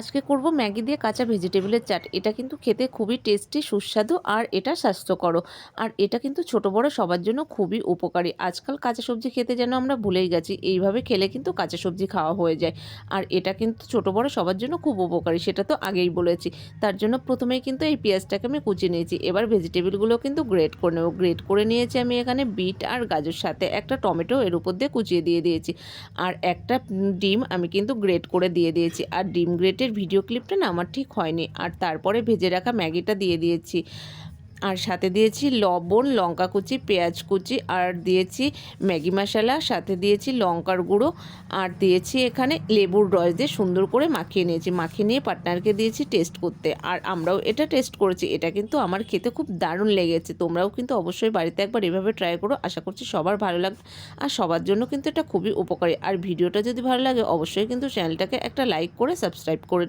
আজকে করব ম্যাগি দিয়ে কাঁচা ভেজিটেবলের চাট। এটা কিন্তু খেতে খুবই টেস্টি, সুস্বাদু আর এটা স্বাস্থ্যকরও। আর এটা কিন্তু ছোট বড় সবার জন্য খুবই উপকারী। আজকাল কাঁচা সবজি খেতে যেন আমরা ভুলেই গেছি। এইভাবে খেলে কিন্তু কাঁচা সবজি খাওয়া হয়ে যায়। আর এটা কিন্তু ছোট বড় সবার জন্য খুব উপকারী, সেটা তো আগেই বলেছি। তার জন্য প্রথমেই কিন্তু এই পেঁয়াজটাকে আমি কুচিয়ে নিয়েছি। এবার ভেজিটেবলগুলো কিন্তু গ্রেট করে নেব। গ্রেট করে নিয়েছি আমি এখানে বিট আর গাজর, সাথে একটা টমেটো এর উপর দিয়ে কুচিয়ে দিয়ে দিয়েছি। আর একটা ডিম আমি কিন্তু গ্রেট করে দিয়ে দিয়েছি। আর ডিম গ্রেটের ভিডিও ক্লিপটা না আমার ঠিক হয়নি। আর তারপরে ভেজে রাখা ম্যাগিটা দিয়ে দিয়েছি। আর সাথে দিয়েছি লবণ, লঙ্কা কুচি, পেঁয়াজ কুচি, আর দিয়েছি ম্যাগি মশলা, সাথে দিয়েছি লঙ্কার গুঁড়ো, আর দিয়েছি এখানে লেবুর রস দিয়ে সুন্দর করে মাখিয়ে নিয়েছি। মাখিয়ে নিয়ে পার্টনারকে দিয়েছি টেস্ট করতে। আর আমরাও এটা টেস্ট করেছি। এটা কিন্তু আমার খেতে খুব দারুণ লেগেছে। তোমরাও কিন্তু অবশ্যই বাড়িতে একবার এভাবে ট্রাই করো। আশা করছি সবার ভালো লাগবে। আর সবার জন্য কিন্তু এটা খুবই উপকারী। আর ভিডিওটা যদি ভালো লাগে অবশ্যই কিন্তু চ্যানেলটাকে একটা লাইক করে সাবস্ক্রাইব করে